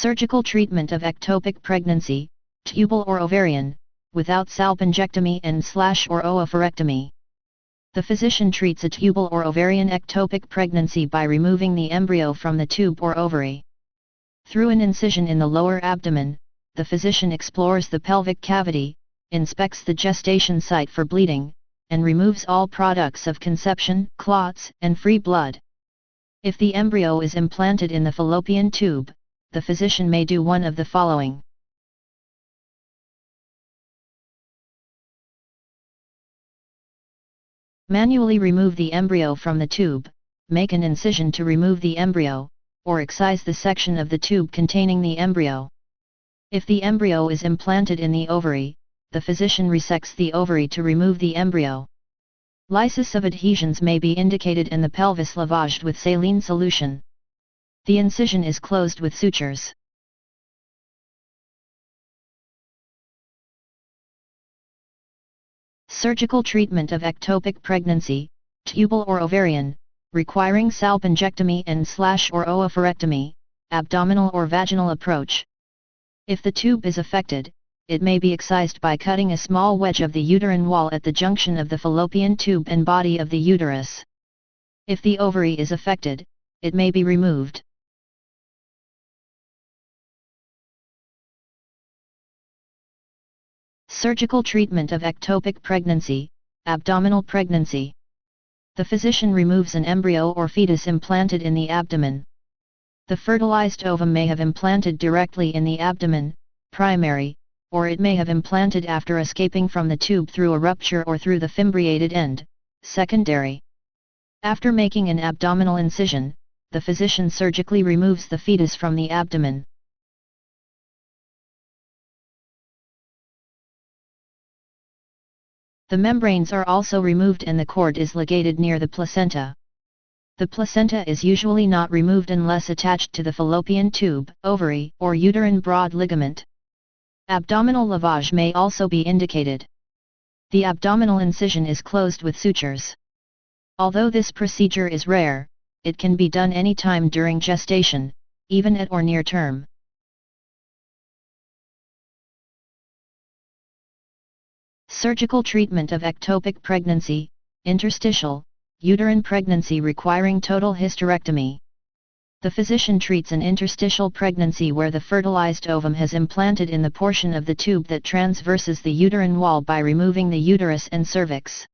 Surgical treatment of ectopic pregnancy, tubal or ovarian, without salpingectomy and/or oophorectomy. The physician treats a tubal or ovarian ectopic pregnancy by removing the embryo from the tube or ovary. Through an incision in the lower abdomen, the physician explores the pelvic cavity, inspects the gestation site for bleeding, and removes all products of conception, clots, and free blood. If the embryo is implanted in the fallopian tube, the physician may do one of the following. Manually remove the embryo from the tube, make an incision to remove the embryo, or excise the section of the tube containing the embryo. If the embryo is implanted in the ovary, the physician resects the ovary to remove the embryo. Lysis of adhesions may be indicated and the pelvis lavaged with saline solution. The incision is closed with sutures. Surgical treatment of ectopic pregnancy, tubal or ovarian, requiring salpingectomy and/or oophorectomy, abdominal or vaginal approach. If the tube is affected, it may be excised by cutting a small wedge of the uterine wall at the junction of the fallopian tube and body of the uterus. If the ovary is affected, it may be removed. Surgical treatment of ectopic pregnancy, abdominal pregnancy. The physician removes an embryo or fetus implanted in the abdomen. The fertilized ovum may have implanted directly in the abdomen, primary, or it may have implanted after escaping from the tube through a rupture or through the fimbriated end, secondary. After making an abdominal incision, the physician surgically removes the fetus from the abdomen. The membranes are also removed and the cord is ligated near the placenta. The placenta is usually not removed unless attached to the fallopian tube, ovary, or uterine broad ligament. Abdominal lavage may also be indicated. The abdominal incision is closed with sutures. Although this procedure is rare, it can be done any time during gestation, even at or near term. Surgical treatment of ectopic pregnancy, interstitial, uterine pregnancy requiring total hysterectomy. The physician treats an interstitial pregnancy where the fertilized ovum has implanted in the portion of the tube that transverses the uterine wall by removing the uterus and cervix.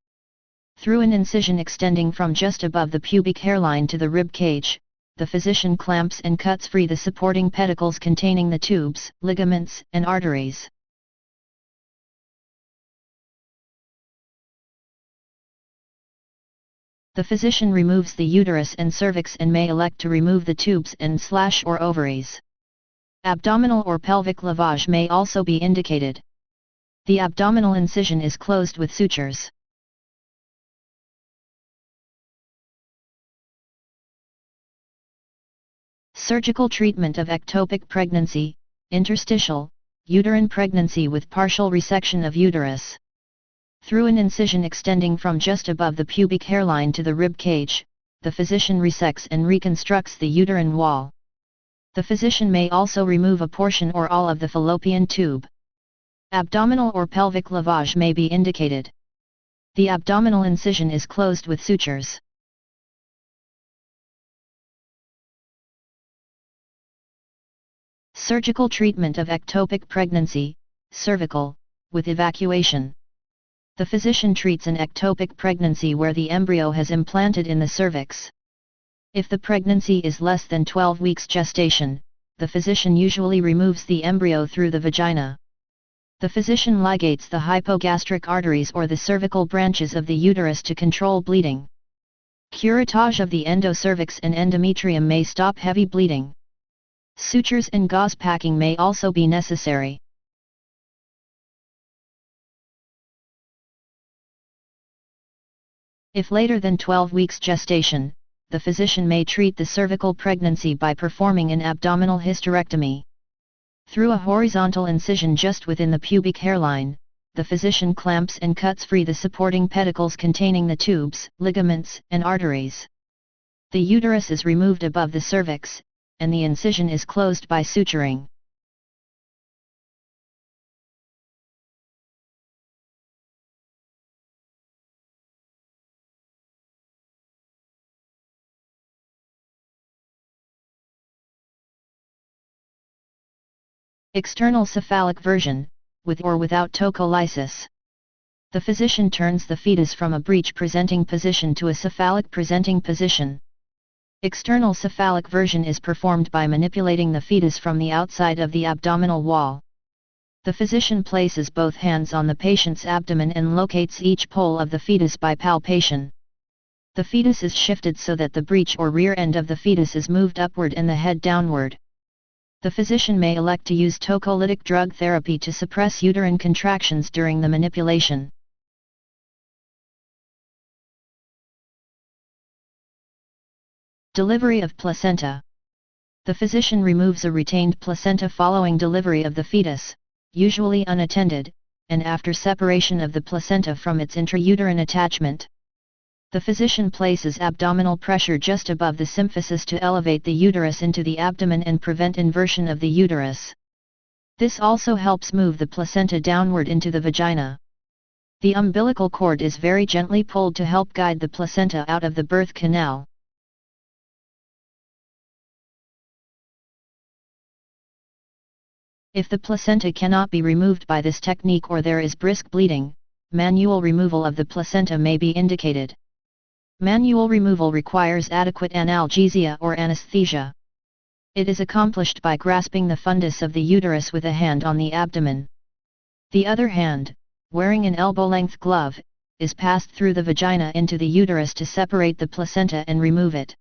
Through an incision extending from just above the pubic hairline to the rib cage, the physician clamps and cuts free the supporting pedicles containing the tubes, ligaments, and arteries. The physician removes the uterus and cervix and may elect to remove the tubes and/or ovaries. Abdominal or pelvic lavage may also be indicated. The abdominal incision is closed with sutures. Surgical treatment of ectopic pregnancy, interstitial, uterine pregnancy with partial resection of uterus. Through an incision extending from just above the pubic hairline to the rib cage, the physician resects and reconstructs the uterine wall. The physician may also remove a portion or all of the fallopian tube. Abdominal or pelvic lavage may be indicated. The abdominal incision is closed with sutures. Surgical treatment of ectopic pregnancy, cervical, with evacuation. The physician treats an ectopic pregnancy where the embryo has implanted in the cervix. If the pregnancy is less than 12 weeks gestation, the physician usually removes the embryo through the vagina. The physician ligates the hypogastric arteries or the cervical branches of the uterus to control bleeding. Curettage of the endocervix and endometrium may stop heavy bleeding. Sutures and gauze packing may also be necessary. If later than 12 weeks gestation, the physician may treat the cervical pregnancy by performing an abdominal hysterectomy. Through a horizontal incision just within the pubic hairline, the physician clamps and cuts free the supporting pedicles containing the tubes, ligaments, and arteries. The uterus is removed above the cervix, and the incision is closed by suturing. External cephalic version, with or without tocolysis. The physician turns the fetus from a breech-presenting position to a cephalic-presenting position. External cephalic version is performed by manipulating the fetus from the outside of the abdominal wall. The physician places both hands on the patient's abdomen and locates each pole of the fetus by palpation. The fetus is shifted so that the breech or rear end of the fetus is moved upward and the head downward. The physician may elect to use tocolytic drug therapy to suppress uterine contractions during the manipulation. Delivery of placenta. The physician removes a retained placenta following delivery of the fetus, usually unattended, and after separation of the placenta from its intrauterine attachment. The physician places abdominal pressure just above the symphysis to elevate the uterus into the abdomen and prevent inversion of the uterus. This also helps move the placenta downward into the vagina. The umbilical cord is very gently pulled to help guide the placenta out of the birth canal. If the placenta cannot be removed by this technique or there is brisk bleeding, manual removal of the placenta may be indicated. Manual removal requires adequate analgesia or anesthesia. It is accomplished by grasping the fundus of the uterus with a hand on the abdomen. The other hand, wearing an elbow-length glove, is passed through the vagina into the uterus to separate the placenta and remove it.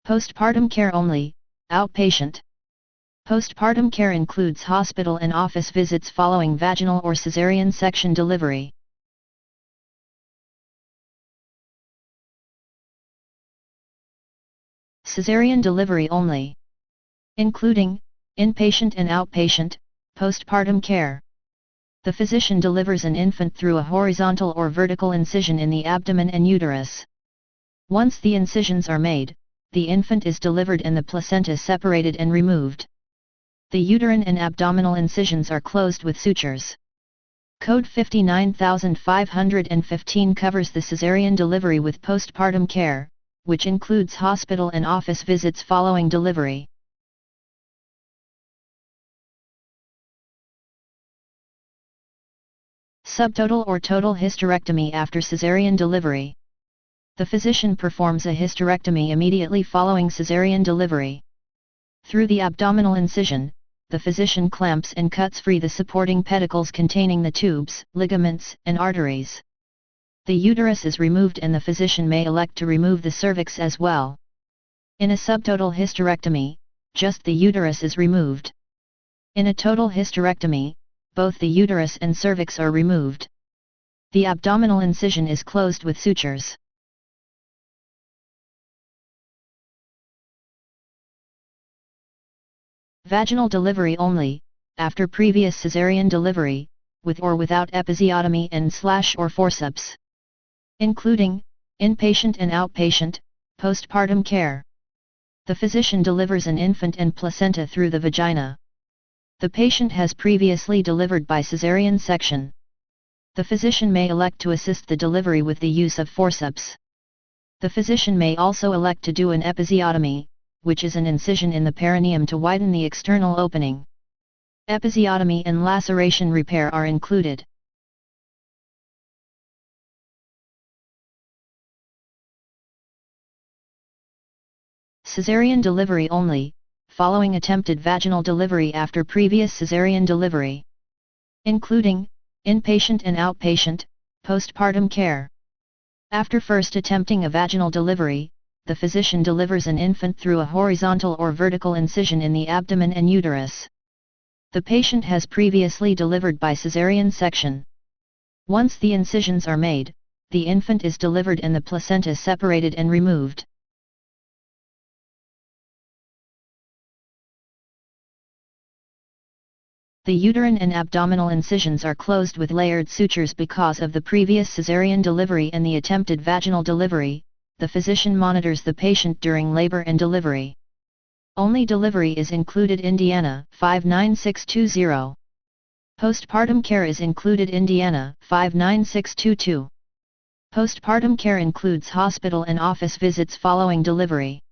Postpartum care only, outpatient. Postpartum care includes hospital and office visits following vaginal or cesarean section delivery. Cesarean delivery only. Including inpatient and outpatient postpartum care. The physician delivers an infant through a horizontal or vertical incision in the abdomen and uterus. Once the incisions are made, the infant is delivered and the placenta separated and removed. The uterine and abdominal incisions are closed with sutures. Code 59515 covers the cesarean delivery with postpartum care, which includes hospital and office visits following delivery. Subtotal or total hysterectomy after cesarean delivery. The physician performs a hysterectomy immediately following cesarean delivery. Through the abdominal incision, the physician clamps and cuts free the supporting pedicles containing the tubes, ligaments, and arteries. The uterus is removed and the physician may elect to remove the cervix as well. In a subtotal hysterectomy, just the uterus is removed. In a total hysterectomy, both the uterus and cervix are removed. The abdominal incision is closed with sutures. Vaginal delivery only, after previous cesarean delivery, with or without episiotomy and/or forceps. Including inpatient and outpatient postpartum care. The physician delivers an infant and placenta through the vagina. The patient has previously delivered by cesarean section. The physician may elect to assist the delivery with the use of forceps. The physician may also elect to do an episiotomy, which is an incision in the perineum to widen the external opening. Episiotomy and laceration repair are included. Cesarean delivery only, following attempted vaginal delivery after previous cesarean delivery. Including inpatient and outpatient postpartum care. After first attempting a vaginal delivery, the physician delivers an infant through a horizontal or vertical incision in the abdomen and uterus. The patient has previously delivered by cesarean section. Once the incisions are made, the infant is delivered and the placenta separated and removed. The uterine and abdominal incisions are closed with layered sutures because of the previous cesarean delivery and the attempted vaginal delivery. The physician monitors the patient during labor and delivery. Only delivery is included. Indiana 59620. Postpartum care is included. Indiana 59622. Postpartum care includes hospital and office visits following delivery.